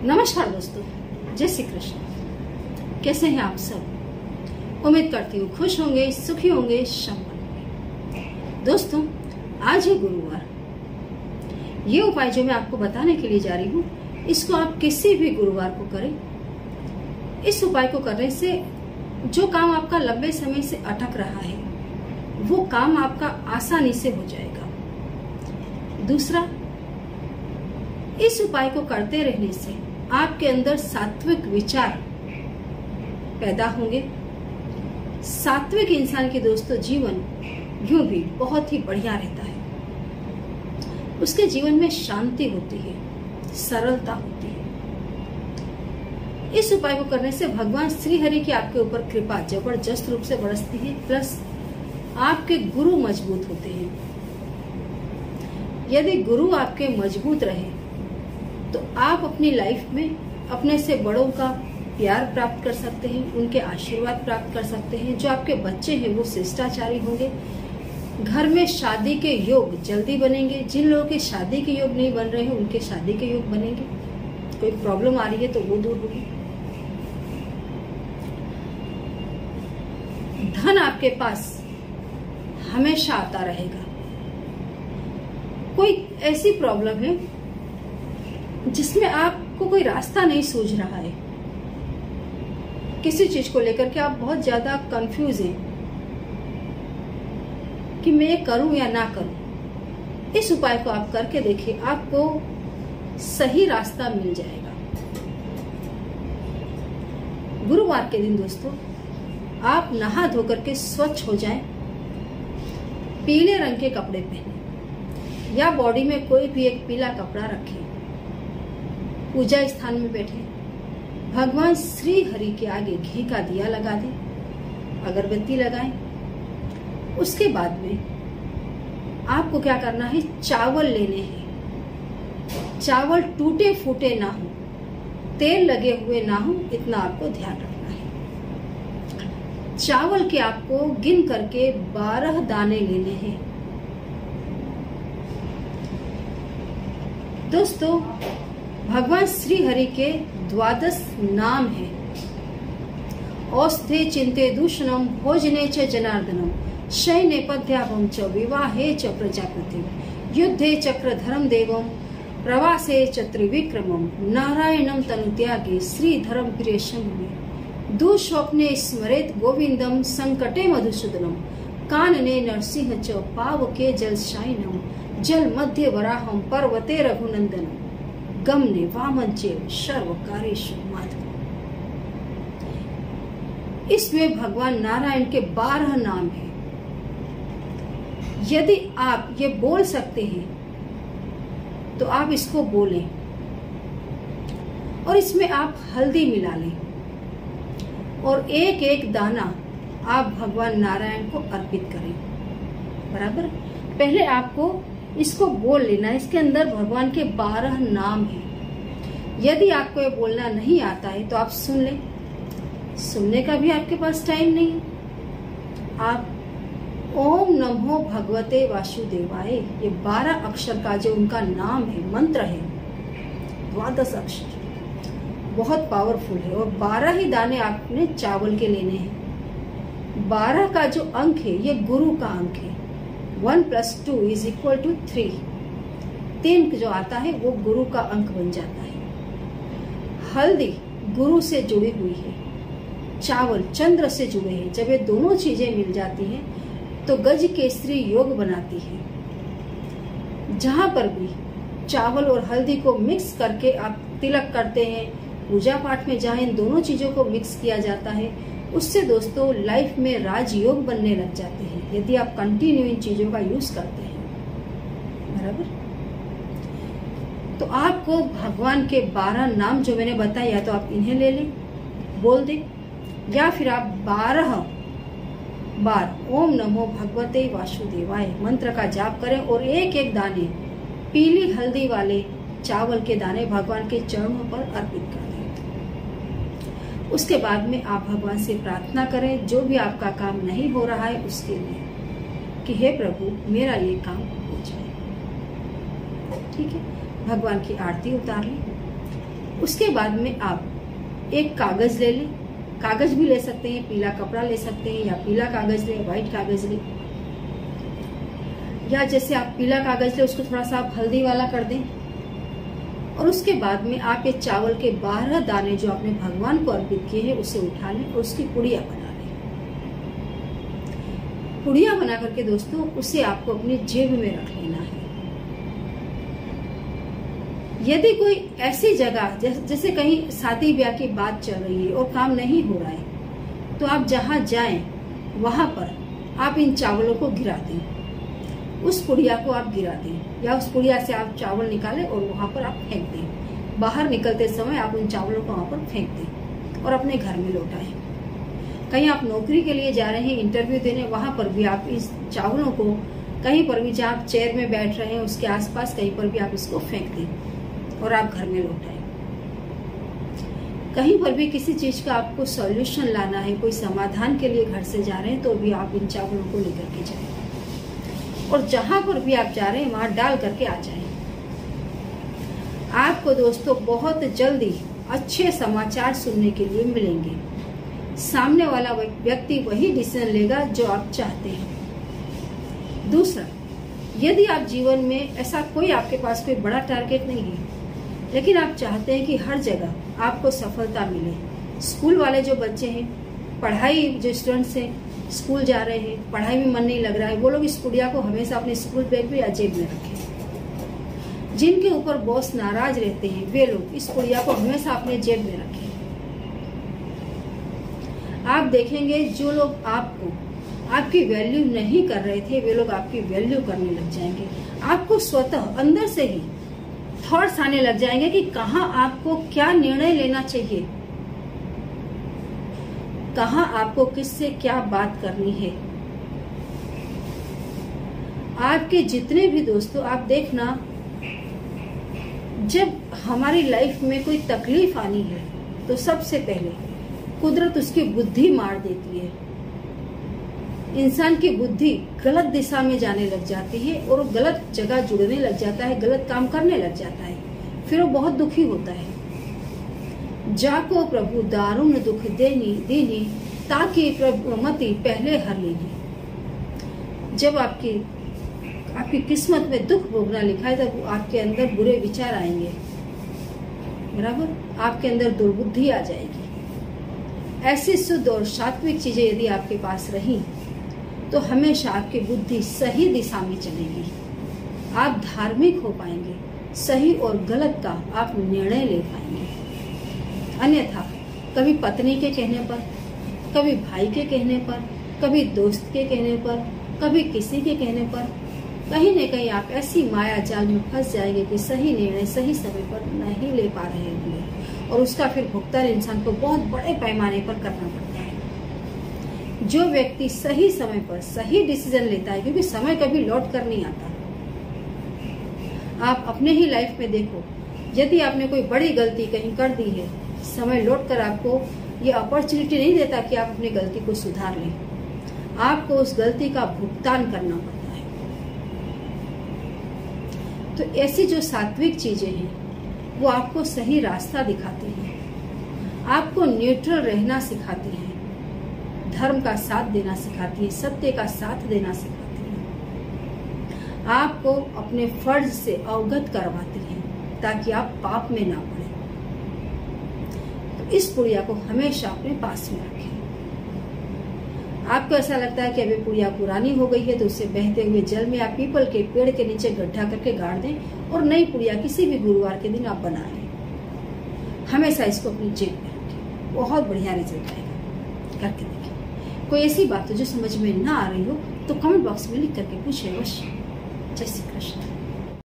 नमस्कार दोस्तों, जय श्री कृष्ण। कैसे हैं आप सब? उम्मीद करती हूँ खुश होंगे, सुखी होंगे, संपन्न होंगे। दोस्तों, आज है गुरुवार। ये उपाय जो मैं आपको बताने के लिए जा रही हूँ, इसको आप किसी भी गुरुवार को करें। इस उपाय को करने से जो काम आपका लंबे समय से अटक रहा है, वो काम आपका आसानी से हो जाएगा। दूसरा, इस उपाय को करते रहने से आपके अंदर सात्विक विचार पैदा होंगे। सात्विक इंसान के दोस्तों जीवन यूं भी बहुत ही बढ़िया रहता है। उसके जीवन में शांति होती है, सरलता होती है। इस उपाय को करने से भगवान श्री हरि की आपके ऊपर कृपा जबरदस्त रूप से बरसती है, प्लस आपके गुरु मजबूत होते हैं। यदि गुरु आपके मजबूत रहे तो आप अपनी लाइफ में अपने से बड़ों का प्यार प्राप्त कर सकते हैं, उनके आशीर्वाद प्राप्त कर सकते हैं। जो आपके बच्चे हैं वो शिष्टाचारी होंगे। घर में शादी के योग जल्दी बनेंगे। जिन लोगों के शादी के योग नहीं बन रहे हैं, उनके शादी के योग बनेंगे। कोई प्रॉब्लम आ रही है तो वो दूर होगी। धन आपके पास हमेशा आता रहेगा। कोई ऐसी प्रॉब्लम है जिसमें आपको कोई रास्ता नहीं सूझ रहा है, किसी चीज को लेकर के आप बहुत ज्यादा कंफ्यूज हैं कि मैं ये करूं या ना करूं, इस उपाय को आप करके देखिए, आपको सही रास्ता मिल जाएगा। गुरुवार के दिन दोस्तों, आप नहा धोकर के स्वच्छ हो जाएं, पीले रंग के कपड़े पहने या बॉडी में कोई भी एक पीला कपड़ा रखें। पूजा स्थान में बैठे, भगवान श्री हरि के आगे घी का दिया लगा दें, अगरबत्ती लगाएं। उसके बाद में आपको क्या करना है, चावल लेने हैं। चावल टूटे फूटे ना हो, तेल लगे हुए ना हो, इतना आपको ध्यान रखना है। चावल के आपको गिन करके 12 दाने लेने हैं। दोस्तों, भगवान श्री हरि के 12 नाम है। औषधे चिंते दूषणम भोजने च जनार्दनम शयने पद्याभम च विवाहे च प्रजापति युद्धे चक्रधरम देवम प्रवासे च त्रिविक्रमम नारायणम तनुत्यागे श्रीधरम प्रियशम में दुःस्वप्ने स्मरेत गोविंदम संकटे मधुसूदनम कानने नरसिंह च पावके जलशायिनम जल मध्य वराहम पर्वते रघुनंदनम गमने वामंचेव सर्वकारेषु माधव। इसमें भगवान नारायण के 12 नाम हैं। यदि आप ये बोल सकते हैं तो आप इसको बोलें और इसमें आप हल्दी मिला लें और एक एक दाना आप भगवान नारायण को अर्पित करें। बराबर, पहले आपको इसको बोल लेना। इसके अंदर भगवान के 12 नाम हैं। यदि आपको ये बोलना नहीं आता है तो आप सुन लें। सुनने का भी आपके पास टाइम नहीं है। आप ओम नमो भगवते वासुदेवाय, ये 12 अक्षर का जो उनका नाम है, मंत्र है, 12 अक्षर, बहुत पावरफुल है। और 12 ही दाने आपने चावल के लेने हैं। 12 का जो अंक है ये गुरु का अंक है। 1 + 2 = 3। 3 जो आता है वो गुरु का अंक बन जाता है। हल्दी गुरु से जुड़ी हुई है, चावल चंद्र से जुड़े हैं। जब ये दोनों चीजें मिल जाती हैं तो गज केसरी योग बनाती है। जहां पर भी चावल और हल्दी को मिक्स करके आप तिलक करते हैं, पूजा पाठ में जहां इन दोनों चीजों को मिक्स किया जाता है, उससे दोस्तों लाइफ में राजयोग बनने लग जाते हैं, यदि आप कंटिन्यू इन चीजों का यूज करते हैं। बराबर, तो आपको भगवान के 12 नाम जो मैंने बताए, या तो आप इन्हें ले लें, बोल दें, या फिर आप 12 बार ओम नमो भगवते वासुदेवाय मंत्र का जाप करें और एक एक दाने पीली हल्दी वाले चावल के दाने भगवान के चरणों पर अर्पित कर दें। उसके बाद में आप भगवान से प्रार्थना करें, जो भी आपका काम नहीं हो रहा है उसके लिए, कि हे प्रभु मेरा ये काम हो जाए। ठीक है, भगवान की आरती उतार ली। उसके बाद में आप एक कागज ले लें, कागज भी ले सकते हैं, पीला कपड़ा ले सकते हैं, या पीला कागज ले, व्हाइट कागज ले, या जैसे आप पीला कागज ले उसको थोड़ा सा आप हल्दी वाला कर दें। और उसके बाद में आप ये चावल के 12 दाने जो आपने भगवान को अर्पित किए हैं उसे उठा लें और उसकी पुड़िया बना लें। पुड़िया बना करके दोस्तों उसे आपको अपनी जेब में रख लेना है। यदि कोई ऐसी जगह जैसे कहीं शादी ब्याह की बात चल रही है और काम नहीं हो रहा है, तो आप जहां जाएं वहां पर आप इन चावलों को गिरा दें, उस पुड़िया को आप गिरा दें, या उस पुड़िया से आप चावल निकालें और वहां पर आप फेंक दें। बाहर निकलते समय आप उन चावलों को वहां पर फेंक दें और अपने घर में लौट आए। कहीं आप नौकरी के लिए जा रहे हैं, इंटरव्यू देने, वहां पर भी आप इस चावलों को कहीं पर भी जहाँ आप चेयर में बैठ रहे हैं उसके आसपास कहीं पर भी आप इसको फेंक दें और आप घर में लौट आए। कहीं पर भी किसी चीज का आपको सॉल्यूशन लाना है, कोई समाधान के लिए घर से जा रहे हैं, तो भी आप इन चावलों को लेकर के जाएं और जहां पर भी आप जा रहे हैं वहां डाल करके आ जाएं। आपको दोस्तों बहुत जल्दी अच्छे समाचार सुनने के लिए मिलेंगे। सामने वाला व्यक्ति वही डिसीजन लेगा जो आप चाहते हैं। दूसरा, यदि आप जीवन में ऐसा कोई आपके पास कोई बड़ा टारगेट नहीं है, लेकिन आप चाहते हैं कि हर जगह आपको सफलता मिले। स्कूल वाले जो बच्चे हैं, पढ़ाई जो स्टूडेंट्स हैं, स्कूल जा रहे हैं, पढ़ाई में मन नहीं लग रहा है, वो लोग इस पुड़िया को हमेशा अपने स्कूल बैग में या जेब में रखें। जिनके ऊपर बॉस नाराज रहते हैं वे लोग इस पुड़िया को हमेशा अपने जेब में रखें। आप देखेंगे जो लोग आपको आपकी वैल्यू नहीं कर रहे थे वे लोग आपकी वैल्यू करने लग जाएंगे। आपको स्वतः अंदर से ही थॉट्स आने लग जाएंगे कि कहाँ आपको क्या निर्णय लेना चाहिए, कहाँ आपको किससे क्या बात करनी है। आपके जितने भी दोस्तों, आप देखना जब हमारी लाइफ में कोई तकलीफ आनी है तो सबसे पहले कुदरत उसकी बुद्धि मार देती है। इंसान की बुद्धि गलत दिशा में जाने लग जाती है और वो गलत जगह जुड़ने लग जाता है, गलत काम करने लग जाता है, फिर वो बहुत दुखी होता है। जाको प्रभु दारुण दुख देनी ताकि प्रभुमति पहले हर लेनी। जब आपकी किस्मत में दुख भोगना लिखा है तब आपके अंदर बुरे विचार आएंगे, बराबर, आपके अंदर दुर्बुद्धि आ जाएगी। ऐसी शुद्ध और सात्विक चीजें यदि आपके पास रही तो हमेशा आपकी बुद्धि सही दिशा में चलेगी। आप धार्मिक हो पाएंगे, सही और गलत का आप निर्णय ले पाएंगे। अन्यथा कभी पत्नी के कहने पर, कभी भाई के कहने पर, कभी दोस्त के कहने पर, कभी किसी के कहने पर, कहीं न कहीं आप ऐसी माया जाल में फंस जाएंगे कि सही निर्णय सही समय पर नहीं ले पा रहे होंगे और उसका फिर भुगतान इंसान को बहुत बड़े पैमाने पर करना पड़ता है। जो व्यक्ति सही समय पर सही डिसीजन लेता है, क्योंकि समय कभी लौट कर नहीं आता। आप अपने ही लाइफ में देखो, यदि आपने कोई बड़ी गलती कहीं कर दी है, समय लौट कर आपको ये अपॉर्चुनिटी नहीं देता कि आप अपनी गलती को सुधार लें। आपको उस गलती का भुगतान करना पड़ता है। तो ऐसी जो सात्विक चीजें हैं वो आपको सही रास्ता दिखाती हैं, आपको न्यूट्रल रहना सिखाती हैं, धर्म का साथ देना सिखाती है, सत्य का साथ देना सिखाती है, आपको अपने फर्ज से अवगत करवाती है ताकि आप पाप में ना पड़े। तो इस पुड़िया को हमेशा अपने पास में रखें। आपको ऐसा लगता है कि अभी पुड़िया पुरानी हो गई है तो उसे बहते हुए जल में आप पीपल के पेड़ के नीचे गड्ढा करके गाड़ दें और नई पुड़िया किसी भी गुरुवार के दिन आप बना लें। हमेशा इसको अपनी जेब में रखें, बहुत बढ़िया रिजल्ट आएगा। करके देखिए। कोई ऐसी बात हो जो समझ में ना आ रही हो तो कमेंट बॉक्स में लिख करके पूछे अवश्य। जय श्री कृष्ण।